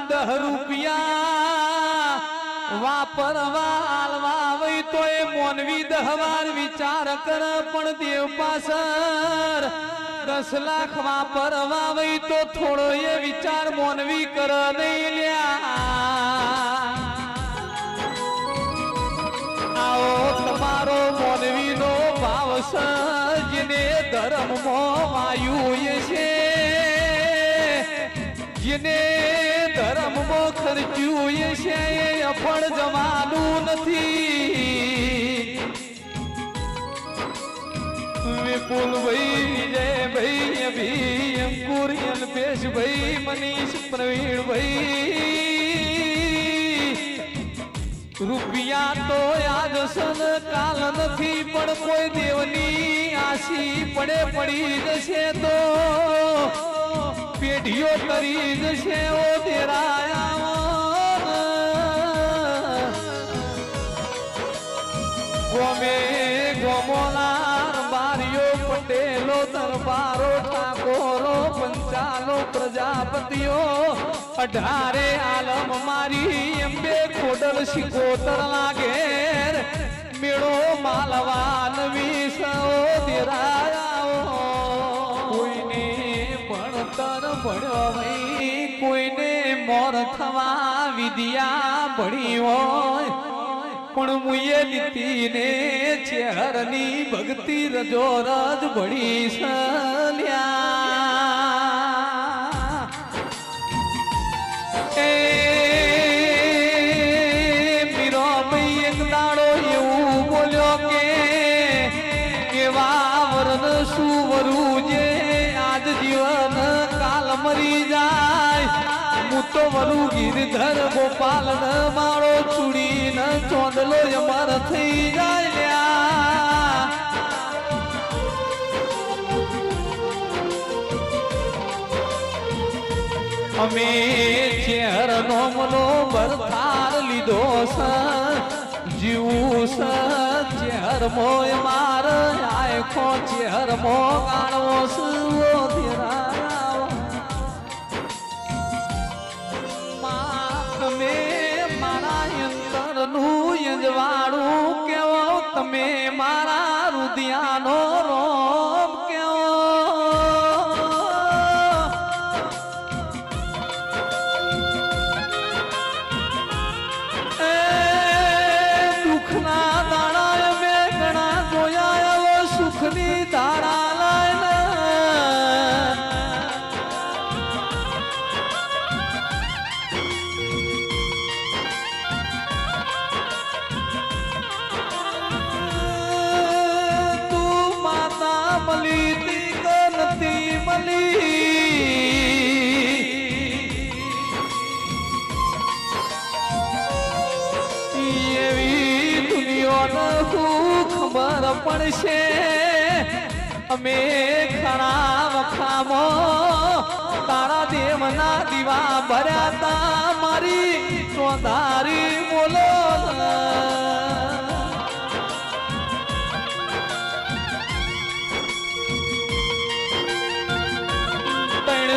₹10 વાપરવા આલવા વઈ તો એ મોનવી 10 વાર વિચાર કર પણ દેવ પાછળ 10 લાખ વાપરવા વઈ તો થોડો એ વિચાર મોનવી કર નહીં લ્યા આવો તમારો મોનવીનો ભાવ જેને ધર્મમાં વાયુ છે જેને ધર્મમાં ખર્ચ્યું છે એ અફળ જવાનું નથી વિપુલભાઈ વિજયભાઈ અભી અંકુર અલ્પેશભાઈ મનીષ પ્રવીણભાઈ રૂપિયા તો યાદ સન કાલ નથી પણ કોઈ દેવની આશી પડે પડી જશે તો પેઢીઓ કરી જશે ઓ દેરાયા ગોમે ગોમોલાર બારીઓ પટેલો દરબારો ઠાકોરો પંચાલો પ્રજાપતિઓ 18 આલમ મારી અંબે ખોડલ શિકોતર લાગેર મેળો માલવાન વિસો દેરાયા કોઈને ભણતર ભણ્યો હોય કોઈને મોર થવા વિદ્યા ભણી હોય પણ મુએ લીધીને ચેહરની ભક્તિ રજો રજ ભણી સલ્યા એ મીરો ભાઈ એક દાડો એવું બોલ્યો કે કેવા વરદ શું વરું જે આજ જીવન કાલ મરી જાય હું તો વરુ ગિરધર ગોપાલ ન માળો ચૂડી ન ચોંદલો અમર થઈ જાય અમે ચેહર નો મનો ભરથાર લીધો જીવું ચેહર મોય માર આખો ચેહર મો ગાણવો સુવો ધીરા તમે મારા યંત્રનું યજવાડું કેવો તમે મારા રુદિયાનો રોમ કેવો દુઃખના દાડા મેં ઘણા જોયા સુખની ધારા લાય મલી તીક નથી મલી એવી દુનિયાને ખબર પડશે અમે ખરા વખામો તારા દેવના દીવા ભર્યા તા મારી ચોધારી બોલો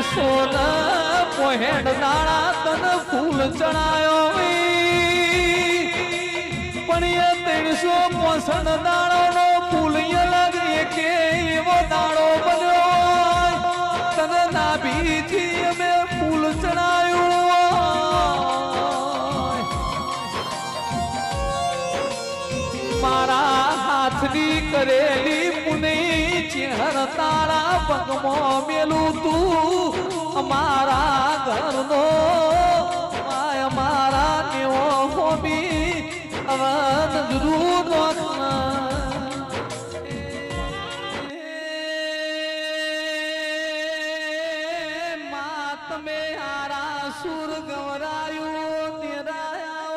સોના પોહેડ દાણા તન ફૂલ ચડાયો પણ એ 365 દાડોનો ફૂલ અલગ કે એવો દાડો બન્યો તન નાભીથી અમે ફૂલ ચડાયું મારા હાથની કરેલી પુની ચેહર તારા પગમાં મેલું તું અમારા ઘરનો અમારા નેવો હોમી અવન જરૂર માતમે હારા સુર ગવરાયું તેરાયા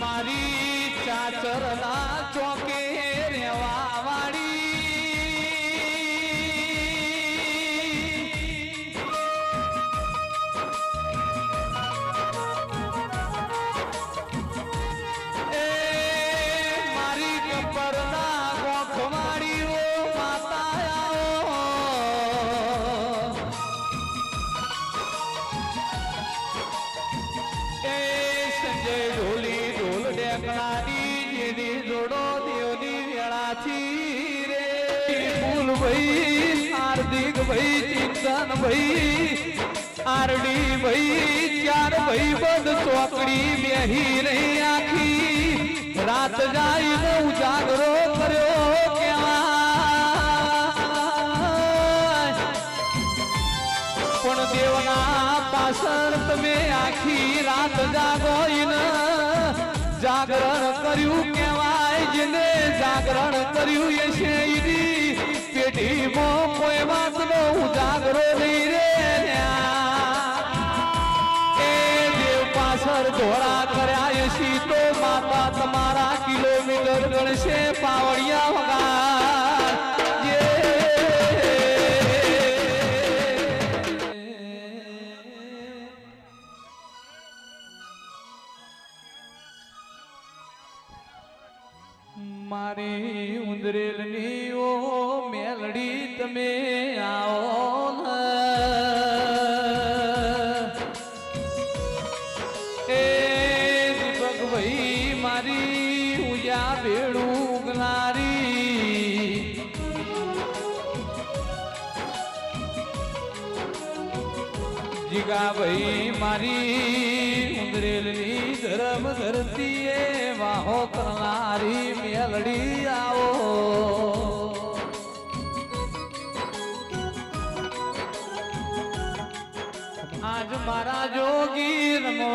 મારી ચાચરના ચોકે રેવા વાળી એ भाई चिंतन भाई आरडी भाई चार भाई बंद चौकड़ी बेही रही आखी रात जाई उजागरो कर्यो पण देवना पासर तमे आखी रात जागोइन जागरण कर्यु केवाय जिने जागरण कर्यु यशे ईदी पेटी मो कोई बात नो उजागरो नहीं रे ए देव पासर घोड़ा कर्या यशी तो माता तमारा किलोमीटर गणशे पावड़िया होगा मारी उंदरेलनी ओ मेलडी तमे आओ न ए दीपक भाई मारी उया भेड़ू गनारी जिगा भाई मारी उंदरेलनी धर्म धरती वाहो करनारी मेलड़ी आओ आज मारा जोगी रमो